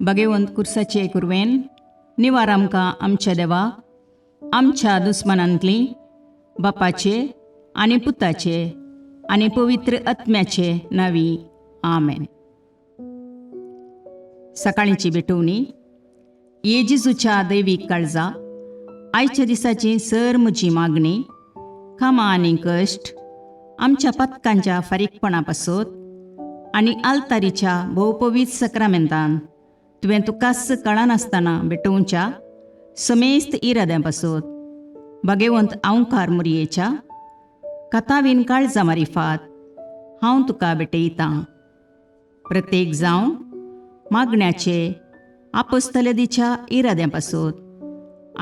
भगवंत कुर्साचे कुरवेन निवार आमकां आमच्या देवा आमच्या दुस्मनांतली बापाचे आनी पुताचे आनी पवित्र आत्म्याचे नावी आमेन. सकाळींची भेटवणी. येजेजूच्या दैवीक काळजा आयच्या दिसाची सर म्हजी मागणी कामां आनी कश्ट आमच्या पथकांच्या फारीकपणा पासत आनी आल्तारीच्या भोवपवीत सक्रामेंतान तुवें तुकास कळनासतना भेटोवच्या समेस्त इराद्यां पासत भगवंत आंवकार मुरयेच्या कथावीन काळजा मारिफात हांव तुका भेटयतां. प्रत्येक जावं मागण्याचे आपोस्तलदीच्या इराद्यां पासत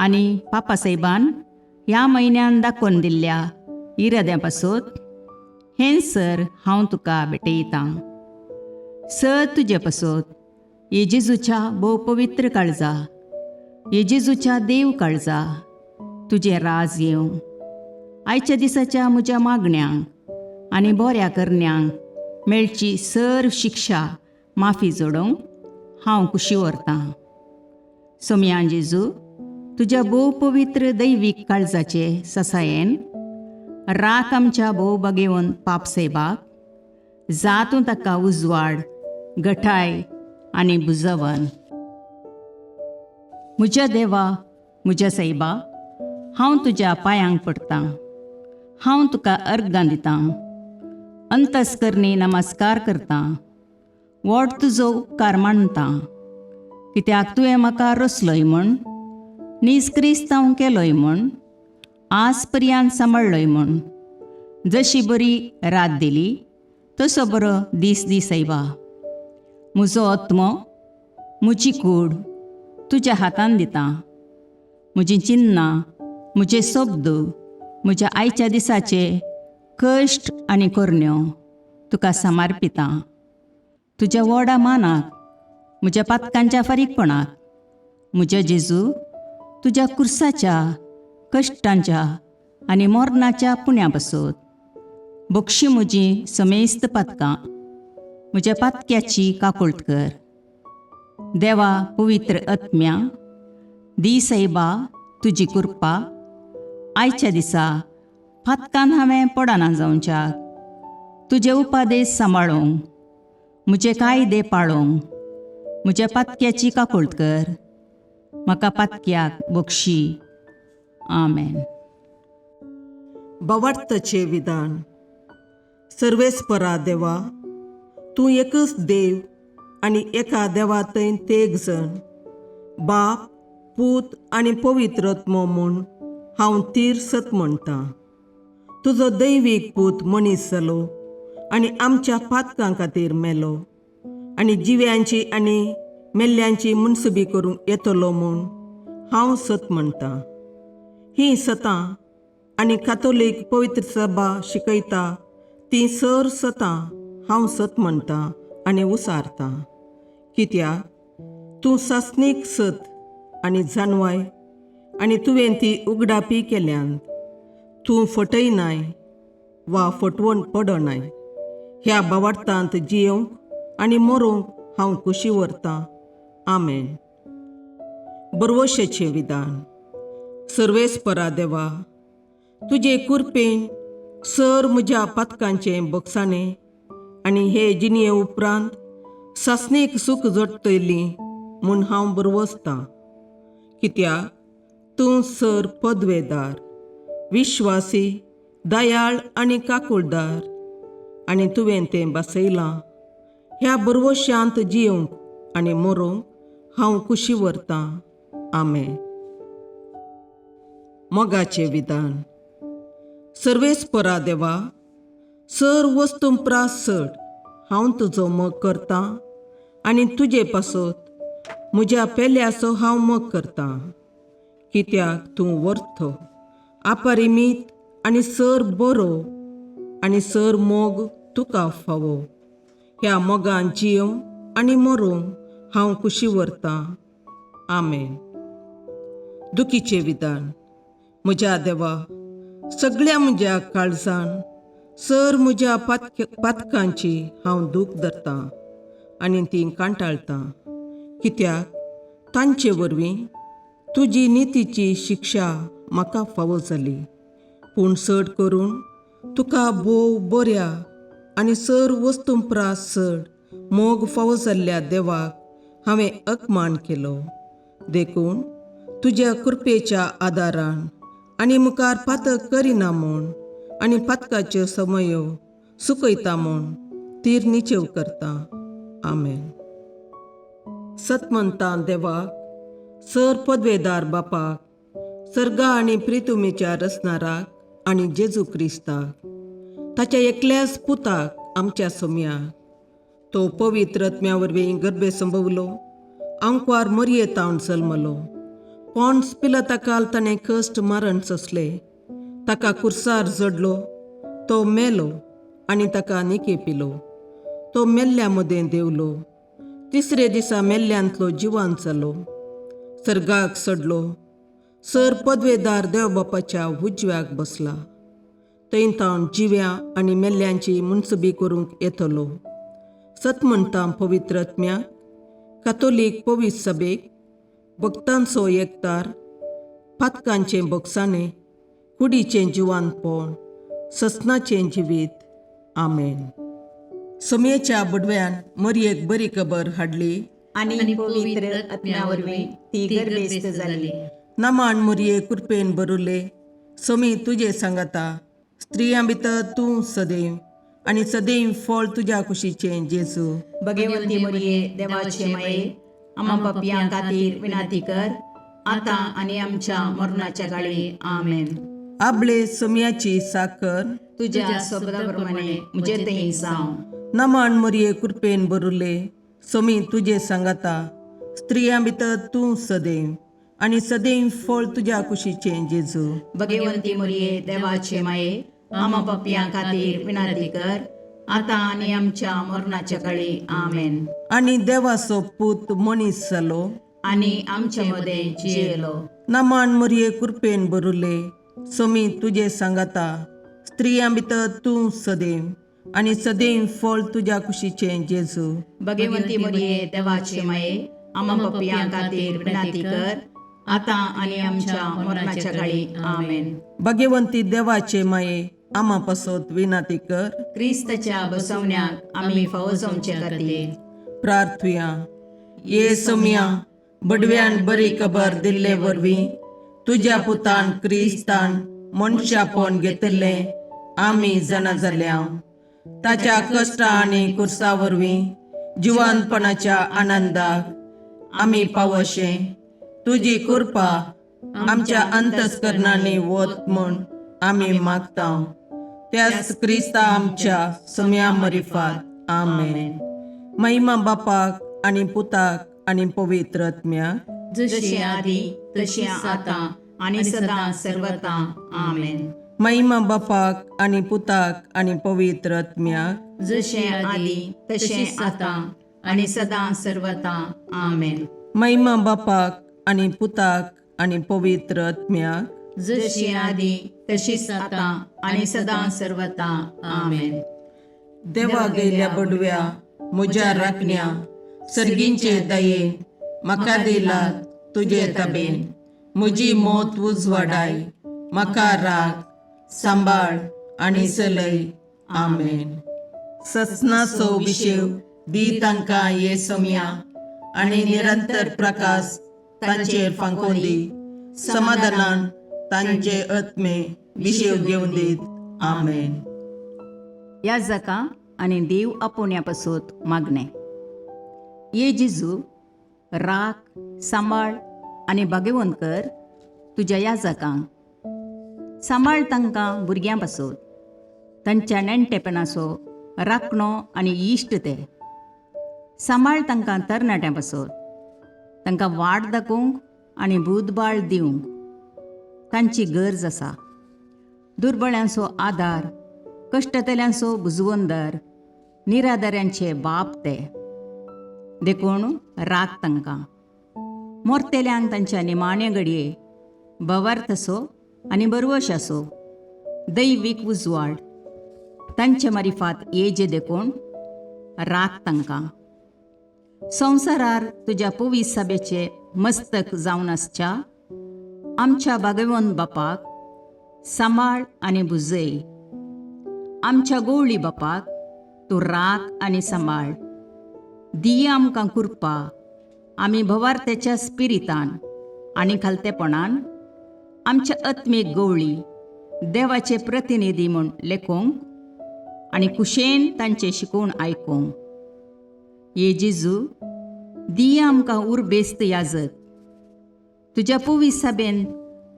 आनी पापासाहेबान ह्या म्हयन्यान दाखोवन दिल्ल्या इराद्यां पासत हें सर हांव तुका भेटयतां. सर तुजे पासत येजेजूच्या भोवपवित्र काळजा येजेजूच्या देव काळजा तुजें राज येवं. आयच्या दिसाच्या म्हज्या मागण्यांक आनी बऱ्या करण्यांक मेळची सर शिक्षा माफी जोडोवंक हांव कुशी व्हरतां. सोम्या जेजू तुज्या भोवपवित्र दैवीक काळजाचे ससायेन राख आमच्या भोव भगवंत पापसाहेबाक जातूं ताका उजवाड घटाय आनी बुजवण. म्हज्या देवा म्हज्या साहिबा हांव तुज्या पांयांक पडटां. हांव तुका अर्गां दितां. अंतस्करणी नमस्कार करतां. व्हड तुजो उपकार मानतां. कित्याक तुवें म्हाका रचलोय म्हूण निस्क्रिस्तांव केलोय म्हूण आज पर्यंत सांबाळलोय म्हूण जशी बरी रात दिली तसो बरो दीस दी साहिबा. म्हजो आत्मो म्हजी कूड तुज्या हातान दितां. म्हजीं चिन्नां म्हजे शब्द म्हज्या आयच्या दिसाचे कश्ट आनी करण्यो तुका समर्पितां. तुज्या व्हडा मानाक म्हज्या पातकांच्या फारीकपणाक म्हज्या जेजू तुज्या कुर्साच्या कश्टांच्या आनी मरणाच्या पुण्या पासत बक्षी म्हजीं समेस्त पातकां म्हज्या पातक्याची काकुळट कर. देवा पवित्र आत्म्या दी साहिबा तुजी कृपा आयच्या दिसा पातकान हांवें पडना जावच्याक तुजे उपादेश सांबाळूंक म्हजे कायदे पाळोवंक म्हज्या पातक्याची काकुळट कर. म्हाका पातक्याक बक्षी. आमेन. भावार्थाचे विधान. सर्वेस्परा देवा तूं एकच देव आनी एका देवातय तेग जण बाप पूत आनी पवित्र आत्मो म्हूण हांव तीर सत म्हणटां. तुजो दैवीक पूत मनीस जालो आनी आमच्या पातकां खातीर मेलो आनी जिव्यांची आनी मेल्ल्यांची मुनसुबी करूंक येतलो म्हूण हांव सत म्हणटां. हीं सतां आनी कातोलीक पवित्र सभा शिकयता ती सर सतां हांव सत म्हणटां आनी उसारतां. कित्याक तूं सासणीक सत आनी जानवाय आनी तुवें ती उगडापी केल्यांत तूं फटयनाय वा फटवण पडनाय. ह्या भावार्थांत जियोंक आनी मरोवंक हांव कुशी व्हरतां. आमेन. बरवशेचें विधान. सर्वेस्परा देवा तुजे कृपेन सर म्हज्या पातकांचें बक्षाणें आनी हे जिणये उपरांत सासणेक सूख जोडटली म्हूण हांव बरवसतां. कित्याक तूं सर पदवेदार विश्वासी दयाळ आनी काकुळदार आनी तुवें तें बसयलां. ह्या बरवश्यांत जियोंक आनी मरोवंक हांव कुशी व्हरतां. आमेन. मोगाचें विधान. सर्वेस्परा देवा सर वस्तुंपरास चड हांव तुजो मोग करतां आनी तुजे पासत म्हज्या पेल्याचो हांव मोग करतां. कित्याक तूं वर्थ अपरिमीत आनी सर बरो आनी सर मोग तुका फावो. ह्या मोगान जियोंक आनी मरोवंक हांव कुशी व्हरतां. आमेन. दुखीचें विधान. म्हज्या देवा सगळ्या म्हज्या काळजान सर म्हज्या पातकांची हांव दूख धरतां आनी ती कांटाळतां. कित्याक तांचे वरवीं तुजी नितीची शिक्षा म्हाका फावो जाली. पूण चड करून तुका भोव बऱ्या आनी सर वस्तूंपरास चड मोग फावो जाल्ल्या देवाक हांवें अकमान केलो. देखून तुज्या कृपेच्या आदारान आनी मुखार पातक करिना म्हूण आनी पातकाच्यो समयो सुकयता म्हूण तीर निचेव करता. आमेन. सतमंतां देवाक, सर पदवेदार बापाक, सर्गा आनी प्रितुमेच्या रचणाराक आनी जेजू क्रिस्ताक, ताच्या एकल्याच पुताक आमच्या सोम्याक, तो पवित्र आत्म्या वरवीं गर्भे संभवलो, अंकवार मरयेतावन जल्मलो, पोंस पिलाताकाल ताणें कश्ट मरण सोंसले, ताका कुर्सार जडलो, तो मेलो आनी ताका निकेपिलो, तो मेल्ल्या मदें देवलो, तिसरे दिसा मेल्ल्यांतलो जिवांत जालो, सर्गाक चडलो, सर पदवेदार देवबापाच्या उजव्याक बसला, थंय तावन जिव्या आनी मेल्ल्यांची मुनसबी करूंक येतलो. सतमंतां पवित्र आत्म्याक, कातोलीक पवित्र सभेक, भक्तांचो एकतार, पातकांचें भोगसाणें, कुडीचें जिवांतपण, ससनाचें जिवीत. आमेन. सोमयेच्या बुडव्यान मरयेक बरी खबर हाडली आनी पवित्र आत्म्या वरवीं ती गर्भेस्त जाली. नमान मरये कृपेन भरुले, सोमी तुजे सांगाता, स्त्रियां भितर तूं सदैव आनी सदैव फळ तुज्या कुशीचें जेजू. भगवंती मरिये देवाचे माये, आम्हा पापियां खातीर विनाती कर, आतां आनी आमच्या मरणाच्या काळी. आमेन. आपले सोमयाची साकर तुज्या शब्दाप्रमाणे म्हजे थंय जावं. नमान मरये कृपेन भरुले, सोमी तुजे सांगाता, स्त्रियां भितर तूं सदैव आनी सदैव फळ तुज्या कुशीचें जेजू. भगवंती मरिये देवाचे माये, आम्हा पापियां खातीर विनाती कर, आतां आनी आमच्या मरणाच्या काळी. आमेन. आनी देवाचो पूत मनीस जालो आनी आमचे मदें जियेलो. नमान मरये कृपेन भरुले, सोमी तुजे सांगाता, स्त्रियां भितर तूं सदैव आनी सदैव फळ तुज्या कुशीचें जेजू. भगवंती मरिये देवाचे माये, आम्हा पापियां खातीर विनाती कर, आतां आनी आमच्या मरणाच्या काळी. आमेन. भगवंती देवाचे माये, आम्हा पासत विनाती कर. क्रिस्ताच्या बसवण्याक आमी फावो जावचे खातीर प्रार्थुया. ये सोम्या, बडव्यान बरी खबर दिल्ले वरवीं तुज्या पुतान क्रिस्तान मनशापण घेतिल्लें आमी जाणा जाल्या, ताच्या कश्टा आनी कुर्सा वरवीं जिवंतपणाच्या आनंदाक आमी पावशे तुजी कृपा आमच्या अंतस्करणांनी वत म्हूण आमी मागता. त्याच क्रिस्ता आमच्या सोम्या मरिफात. आमेन. महिमा बापाक आनी पुताक आनी पवित्र आत्म्याक, जशें आदी तशें आतां आनी सदां सर्वदा. आमेन. महिमा बापाक आनी पुताक आनी पवित्र आत्म्याक, जशें आदी तशें आतां आनी सदां सर्वदा. आमेन. महिमा बापाक आनी पुताक आनी पवित्र आत्म्याक, जशी आदी तशीच आतां आनी सदां सर्वदा. आमेन. देवा गेल्या बडव्या म्हज्या राखण्या, सर्गींचे दयेन म्हाका दिला तुजे ताबेन. म्हजी मोत उजवाडाय, म्हाका राख, सांबाळ आनी चलय. आमेन. ससनाचो विशेव दी तांकां ये सोम्या, आनी निरंतर प्रकाश तांचेर फांकोन दी. समाधानान तांचे आत्मे विशेव घेवन दीत. आमेन. याजकां आनी देव आपोवण्या पासत मागणें. ये जेजू, राख, सांबाळ आनी भाग्यवंत कर तुज्या याजकांक. सांबाळ तांकां भुरग्यां पासत, तांच्या नेणटेपणाचो राखणो आनी इश्ट ते. सांबाळ तांकां तरणाट्यां पासत, तांकां वाट दाखोवंक आनी बुदबाळ दिवंक तांची गरज आसा. दुर्बळ्यांचो आदार, कश्टतल्यांचो बुजवंदर, निराधाऱ्यांचे बाप ते. देखून राख तांकां. मोरतेल्यांक तांच्या निमाणे घडये भवार्थसो आनी बरवशाचो दैवीक उजवाड तांचे मारिफात येजे देखून राख तांकां. संवसारार तुज्या पवित्र सभेचे मस्तक जावन आसच्या आमच्या भागवंत बापाक सांबाळ आनी बुजय. आमच्या गवळी बापाक तूं राख आनी सांबाळ. दिया आमकां कुरपा आमी भवार्थ्याच्या स्पिरितान आनी खालतेपणान आमच्या आत्मीक गवळी देवाचे प्रतिनिधी म्हूण लेखोंक आनी कुशेन तांचे शिकोवण आयकूंक. ये जेजू, दिया आमकां उर्बेस्त याजक. तुज्या पवित्र सभेन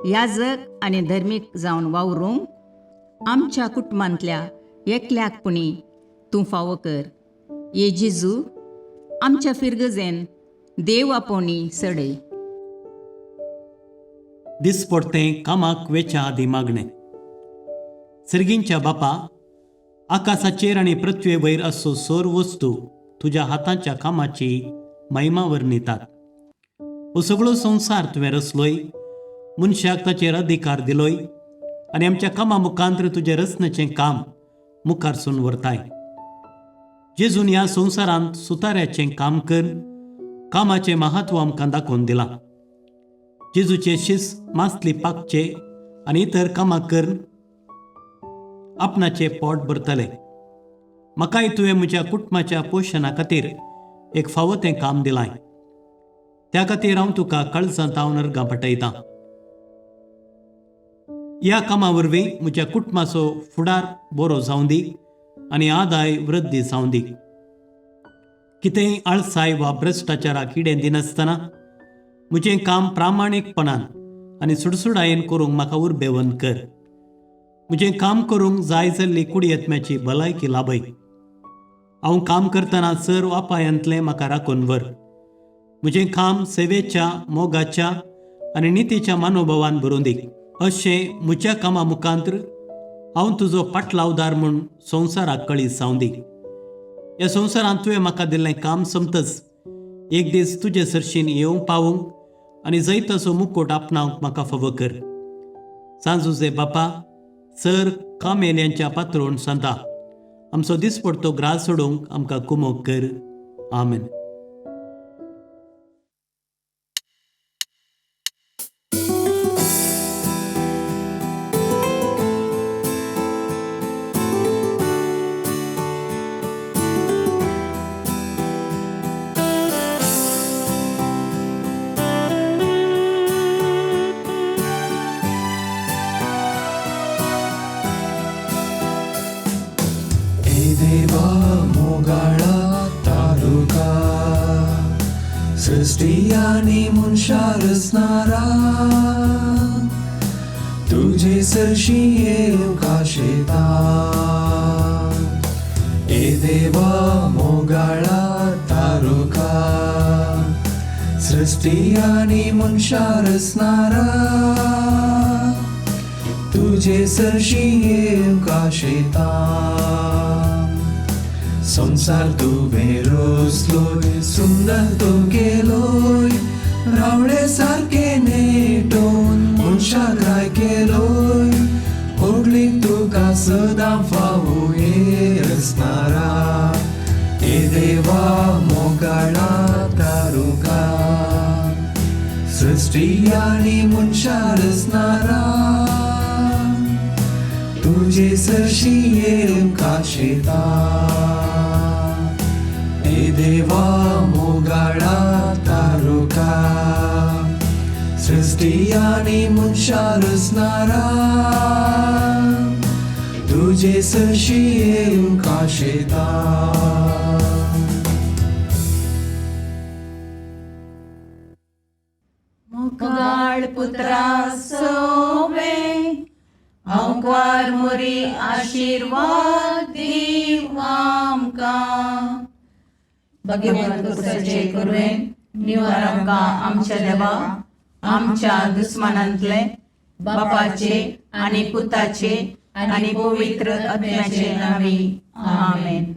याजक आनी धर्मीक जावन वावरूंक आमच्या कुटुंबांतल्या एकल्याकपणी तूं फावो कर. ये जेजू, आमच्या फिरगजेन देव आपोवणी सडय. दिसपडतें कामाक वेच्या आदी मागणें. सर्गींच्या बापा, आकाशाचेर आनी पृथ्वे वयर असो सोर वस्तू तुज्या हातांच्या कामाची महिमा वर्णितात. हो सगळो संवसार तुवें रचलोय, मनशाक ताचेर अधिकार दिलोय आनी आमच्या कामा मुखांत्र तुजें रचनेचें काम मुखारसून व्हरताय. जेजून ह्या संवसारांत सुताऱ्याचें काम कर, कामाचें महत्व आमकां दाखोवन दिलां. जेजूचे शिस मासली पाकचे आनी इतर कामां कर आपणाचें पोट भरतले. म्हाकाय तुवें म्हज्या कुटुंबाच्या पोशणा खातीर एक फावो तें काम दिलां. त्या खातीर हांव तुका काळजांत नर्गां पटयतां. ह्या कामा वरवीं म्हज्या कुटुंबाचो फुडार बरो जावं दी आनी आदाय वृद्धी जावं दी. कितेंय आळसाय वा भ्रश्टाचाराक इडें दिनासतना म्हजें काम प्रामाणीकपणान आनी सुडसुडायेन करूंक म्हाका उर्बेवन कर. म्हजें काम करूंक जाय जाल्ली कुडियेत्म्याची भलायकी लाभय. हांव काम करतना सर्व अपायांतलें म्हाका राखून व्हर. म्हजें काम सेवेच्या, मोगाच्या आनी नितीच्या मनोभावान भरूं दी. अशें म्हज्या कामा मुखांत्र हांव तुजो पाटलावदार म्हूण संवसाराक कळीत जावं दी. ह्या संवसारांत तुवें म्हाका दिल्लें काम सोंपतच एक दीस तुजे सरशीन येवंक पावूंक आनी जैत तसो मुकोट आपणावंक म्हाका फावो कर. सांजुजे बापा, सर कामेल्यांच्या पात्रोण सांता आमचो दिसपडतो ग्रास सोडूंक आमकां कुमोग कर. आमेन. देवा मोगाळा तालुका सृष्टी आणि मनशा रचणारा तुझे सरशी येवंक आशेता. ए देवा मोगाळा तालुका सृष्टी आणि मनशा रचणारा तुझे सरशी येवंक आशेता. संसार तुवें रचलोय, सुंदर तो केलोय, रावळे सारके नेटोवन मनशाक राय केलोय. व्हडलीक तुका सदां फावो हे रचणारा. ए देवा मोगाळा तारुका सृष्टी आनी मनशा रचणारा तुझे सरशी येवंक आशेता. ए देवा मोगाळा तारुका सृष्टी आनी मनशा रचणारा तुझे सरशी येवंक आशेता. मोगाळ पुत्रा सोवे अवकार मोरी आशीर्वाद दीव आमकां. भगवंत पुरुषाचे करुवेन निवार आमकां आमच्या देवा आमच्या दुस्मानांतले बापाचे आनी पुताचे आनी पवित्र आत्म्याचे नावी. आमेन.